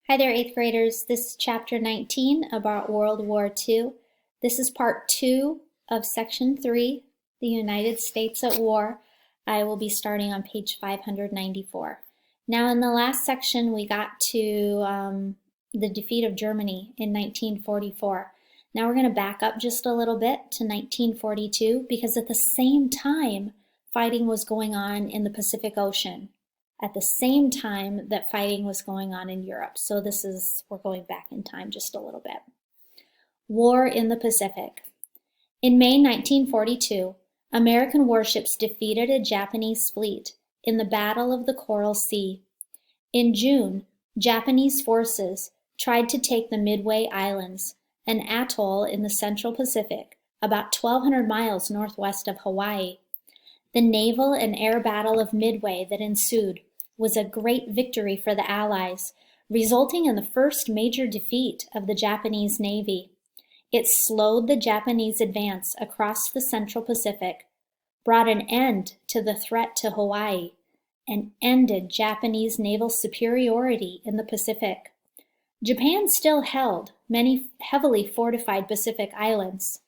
Hi there, 8th graders. This is Chapter 19 about World War II. This is Part 2 of Section 3, the United States at War. I will be starting on page 594. Now, in the last section, we got to the defeat of Germany in 1944. Now we're going to back up just a little bit to 1942 because at the same time, fighting was going on in the Pacific Ocean at the same time that fighting was going on in Europe. So we're going back in time just a little bit. War in the Pacific. In May 1942, American warships defeated a Japanese fleet in the Battle of the Coral Sea. In June, Japanese forces tried to take the Midway Islands, an atoll in the Central Pacific, about 1,200 miles northwest of Hawaii. The naval and air battle of Midway that ensued was a great victory for the Allies, resulting in the first major defeat of the Japanese Navy. It slowed the Japanese advance across the Central Pacific, brought an end to the threat to Hawaii, and ended Japanese naval superiority in the Pacific. Japan still held many heavily fortified Pacific islands,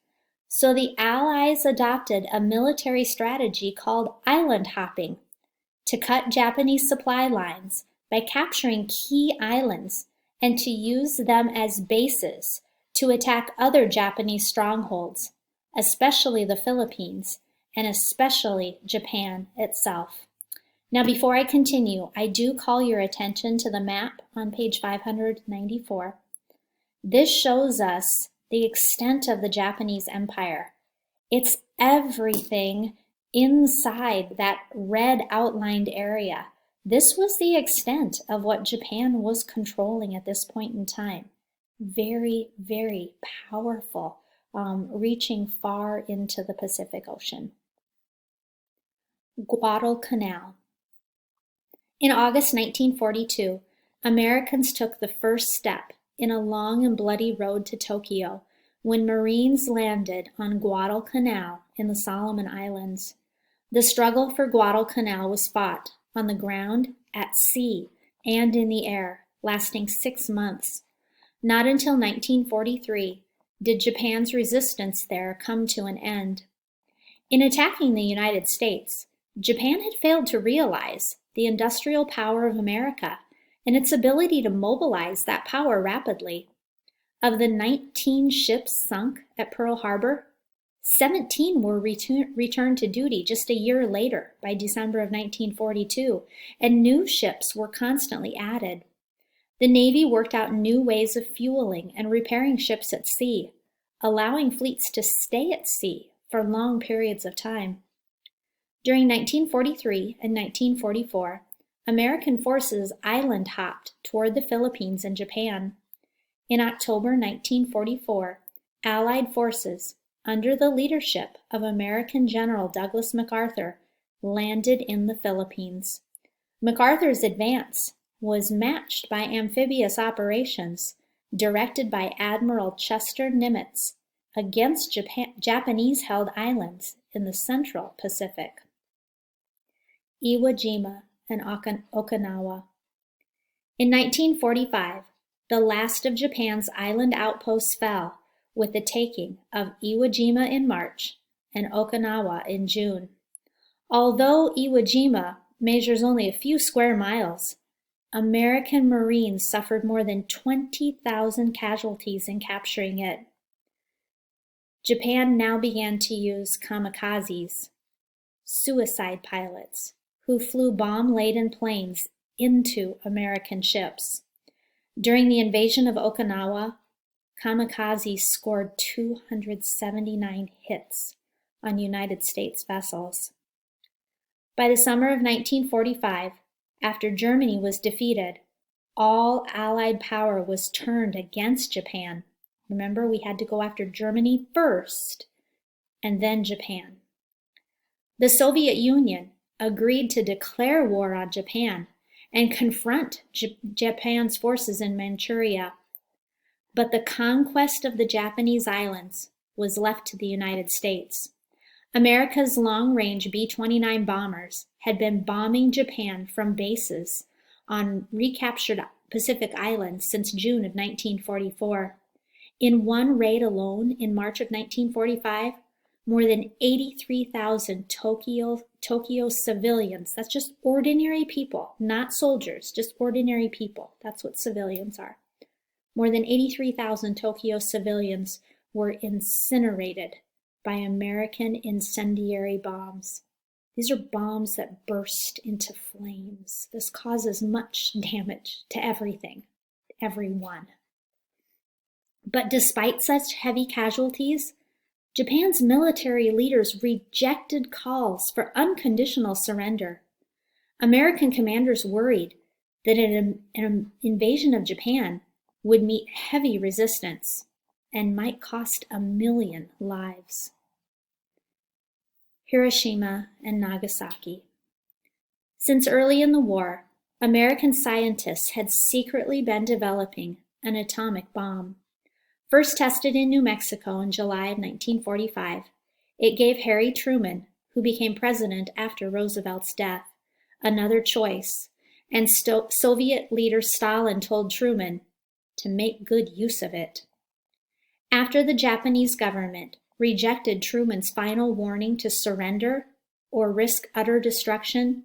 so the Allies adopted a military strategy called island hopping to cut Japanese supply lines by capturing key islands and to use them as bases to attack other Japanese strongholds, especially the Philippines and especially Japan itself. Now, before I continue, I do call your attention to the map on page 594. This shows us the extent of the Japanese Empire. It's everything inside that red outlined area. This was the extent of what Japan was controlling at this point in time. Very, very powerful, reaching far into the Pacific Ocean. Guadalcanal. In August 1942, Americans took the first step in a long and bloody road to Tokyo when Marines landed on Guadalcanal in the Solomon Islands. The struggle for Guadalcanal was fought on the ground, at sea, and in the air, lasting 6 months. Not until 1943 did Japan's resistance there come to an end. In attacking the United States, Japan had failed to realize the industrial power of America and its ability to mobilize that power rapidly. Of the 19 ships sunk at Pearl Harbor, 17 were returned to duty just a year later, by December of 1942, and new ships were constantly added. The Navy worked out new ways of fueling and repairing ships at sea, allowing fleets to stay at sea for long periods of time. During 1943 and 1944, American forces island hopped toward the Philippines and Japan. In October 1944, Allied forces, under the leadership of American General Douglas MacArthur, landed in the Philippines. MacArthur's advance was matched by amphibious operations directed by Admiral Chester Nimitz against Japanese-held islands in the Central Pacific. Iwo Jima and Okinawa. In 1945, the last of Japan's island outposts fell with the taking of Iwo Jima in March and Okinawa in June. Although Iwo Jima measures only a few square miles, American Marines suffered more than 20,000 casualties in capturing it. Japan now began to use kamikazes, suicide pilots, who flew bomb-laden planes into American ships. During the invasion of Okinawa, kamikazes scored 279 hits on United States vessels. By the summer of 1945, after Germany was defeated, all Allied power was turned against Japan. Remember, we had to go after Germany first, and then Japan. The Soviet Union agreed to declare war on Japan and confront Japan's forces in Manchuria. But the conquest of the Japanese islands was left to the United States. America's long-range B-29 bombers had been bombing Japan from bases on recaptured Pacific Islands since June of 1944. In one raid alone in March of 1945, more than 83,000 Tokyo civilians, that's just ordinary people, not soldiers, just ordinary people. That's what civilians are. More than 83,000 Tokyo civilians were incinerated by American incendiary bombs. These are bombs that burst into flames. This causes much damage to everything, everyone. But despite such heavy casualties, Japan's military leaders rejected calls for unconditional surrender. American commanders worried that an invasion of Japan would meet heavy resistance and might cost 1 million lives. Hiroshima and Nagasaki. Since early in the war, American scientists had secretly been developing an atomic bomb. First tested in New Mexico in July of 1945, it gave Harry Truman, who became president after Roosevelt's death, another choice, and Soviet leader Stalin told Truman to make good use of it. After the Japanese government rejected Truman's final warning to surrender or risk utter destruction,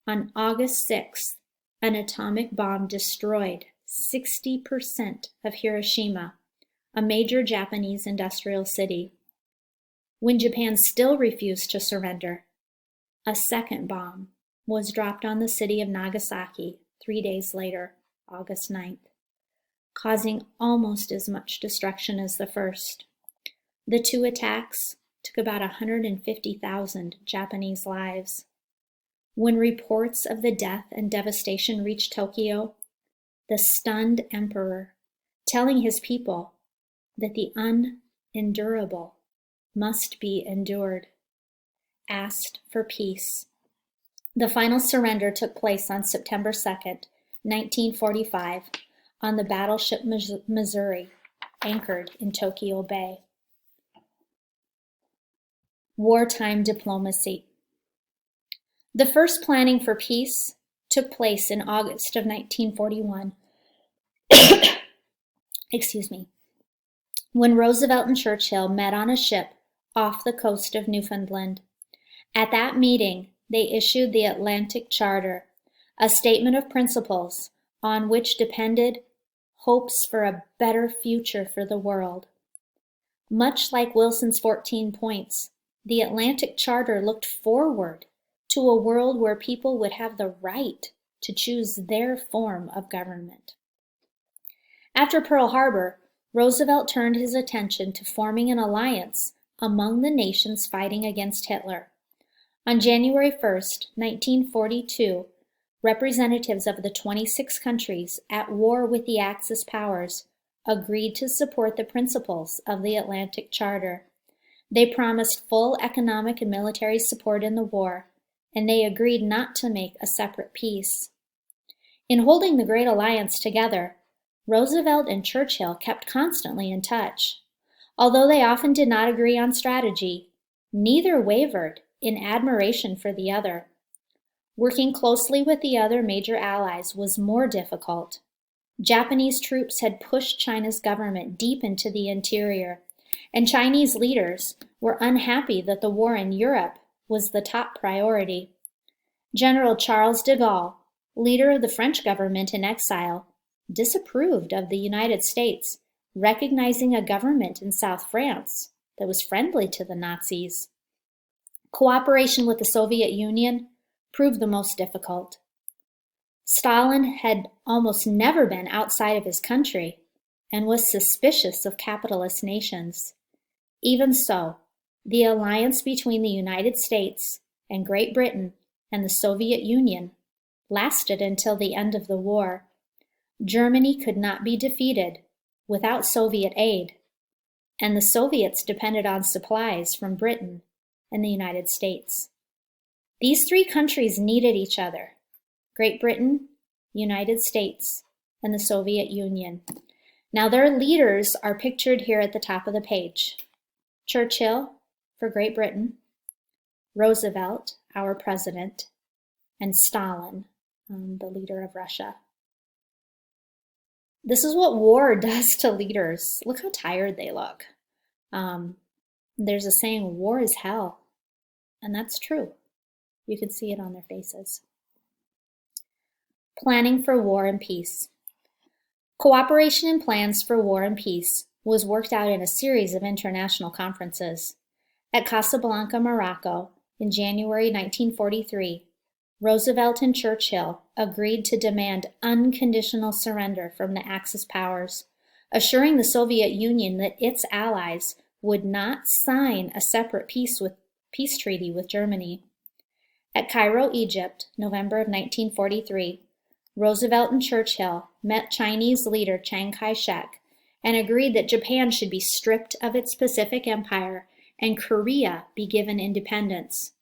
on August 6th, an atomic bomb destroyed 60% of Hiroshima, a major Japanese industrial city. When Japan still refused to surrender, a second bomb was dropped on the city of Nagasaki 3 days later, August 9th, causing almost as much destruction as the first. The two attacks took about 150,000 Japanese lives. When reports of the death and devastation reached Tokyo, the stunned emperor, telling his people that the unendurable must be endured, asked for peace. The final surrender took place on September 2nd, 1945, on the battleship Missouri, anchored in Tokyo Bay. Wartime diplomacy. The first planning for peace took place in August of 1941. Excuse me. When Roosevelt and Churchill met on a ship off the coast of Newfoundland. At that meeting, they issued the Atlantic Charter, a statement of principles on which depended hopes for a better future for the world. Much like Wilson's 14 points, the Atlantic Charter looked forward to a world where people would have the right to choose their form of government. After Pearl Harbor, Roosevelt turned his attention to forming an alliance among the nations fighting against Hitler. On January 1st, 1942, representatives of the 26 countries at war with the Axis powers agreed to support the principles of the Atlantic Charter. They promised full economic and military support in the war, and they agreed not to make a separate peace. In holding the Great Alliance together, Roosevelt and Churchill kept constantly in touch. Although they often did not agree on strategy, neither wavered in admiration for the other. Working closely with the other major allies was more difficult. Japanese troops had pushed China's government deep into the interior, and Chinese leaders were unhappy that the war in Europe was the top priority. General Charles de Gaulle, leader of the French government in exile, disapproved of the United States, recognizing a government in South France that was friendly to the Nazis. Cooperation with the Soviet Union proved the most difficult. Stalin had almost never been outside of his country and was suspicious of capitalist nations. Even so, the alliance between the United States and Great Britain and the Soviet Union lasted until the end of the war. Germany could not be defeated without Soviet aid, and the Soviets depended on supplies from Britain and the United States. These three countries needed each other: Great Britain, United States, and the Soviet Union. Now their leaders are pictured here at the top of the page. Churchill for Great Britain, Roosevelt, our president, and Stalin, the leader of Russia. This is what war does to leaders. Look how tired they look. There's a saying, war is hell. And that's true. You can see it on their faces. Planning for war and peace. Cooperation and plans for war and peace was worked out in a series of international conferences. At Casablanca, Morocco, in January 1943, Roosevelt and Churchill agreed to demand unconditional surrender from the Axis powers, assuring the Soviet Union that its allies would not sign a separate peace treaty with Germany. At Cairo, Egypt, November of 1943, Roosevelt and Churchill met Chinese leader Chiang Kai-shek and agreed that Japan should be stripped of its Pacific Empire and Korea be given independence.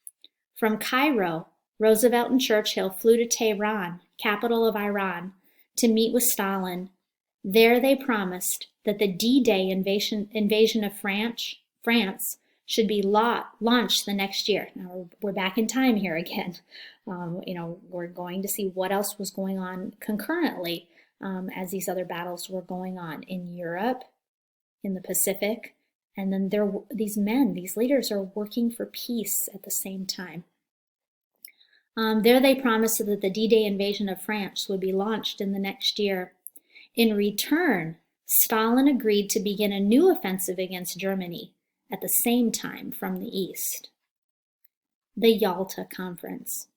From Cairo, Roosevelt and Churchill flew to Tehran, capital of Iran, to meet with Stalin. There they promised that the D-Day invasion of France should be launched the next year. Now we're back in time here again. We're going to see what else was going on concurrently as these other battles were going on in Europe, in the Pacific, and then these leaders are working for peace at the same time. There they promised that the D-Day invasion of France would be launched in the next year. In return, Stalin agreed to begin a new offensive against Germany at the same time from the east. The Yalta Conference.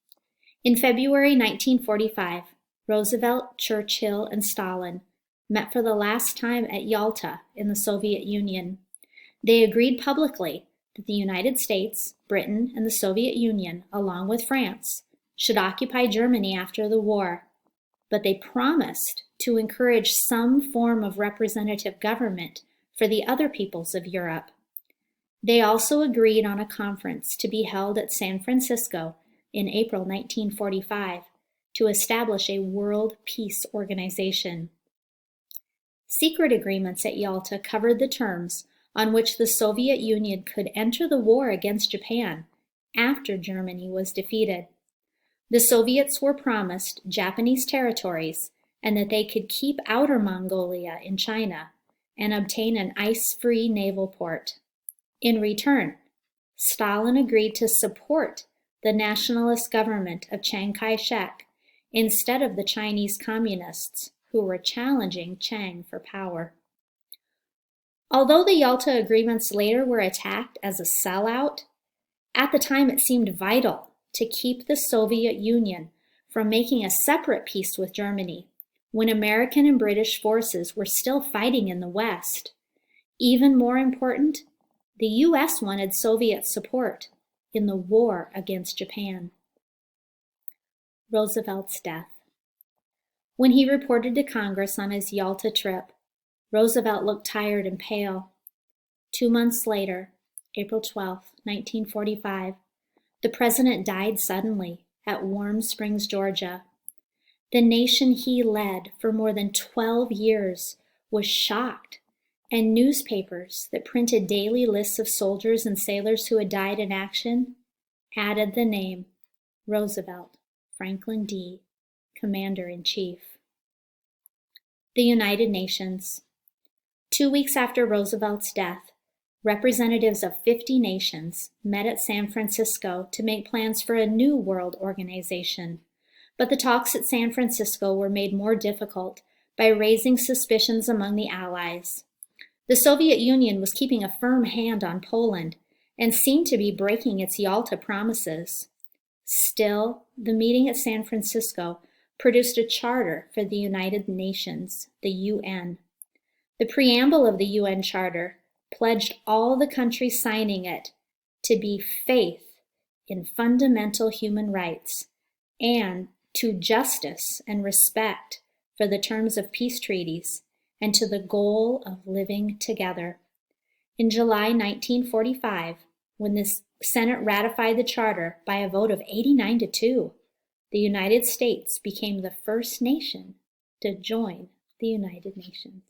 In February 1945, Roosevelt, Churchill, and Stalin met for the last time at Yalta in the Soviet Union. They agreed publicly that the United States, Britain, and the Soviet Union, along with France, should occupy Germany after the war, but they promised to encourage some form of representative government for the other peoples of Europe. They also agreed on a conference to be held at San Francisco in April 1945 to establish a world peace organization. Secret agreements at Yalta covered the terms on which the Soviet Union could enter the war against Japan after Germany was defeated. The Soviets were promised Japanese territories and that they could keep Outer Mongolia in China and obtain an ice-free naval port. In return, Stalin agreed to support the nationalist government of Chiang Kai-shek instead of the Chinese communists who were challenging Chiang for power. Although the Yalta agreements later were attacked as a sellout, at the time it seemed vital to keep the Soviet Union from making a separate peace with Germany when American and British forces were still fighting in the West. Even more important, the U.S. wanted Soviet support in the war against Japan. Roosevelt's death. When he reported to Congress on his Yalta trip, Roosevelt looked tired and pale. 2 months later, April 12, 1945, the president died suddenly at Warm Springs, Georgia. The nation he led for more than 12 years was shocked, and newspapers that printed daily lists of soldiers and sailors who had died in action added the name Roosevelt Franklin D., Commander-in-Chief. The United Nations. 2 weeks after Roosevelt's death, representatives of 50 nations met at San Francisco to make plans for a new world organization. But the talks at San Francisco were made more difficult by raising suspicions among the Allies. The Soviet Union was keeping a firm hand on Poland and seemed to be breaking its Yalta promises. Still, the meeting at San Francisco produced a charter for the United Nations, the UN. The preamble of the UN Charter pledged all the countries signing it to be faith in fundamental human rights and to justice and respect for the terms of peace treaties and to the goal of living together. In July 1945, when the Senate ratified the charter by a vote of 89-2, the United States became the first nation to join the United Nations.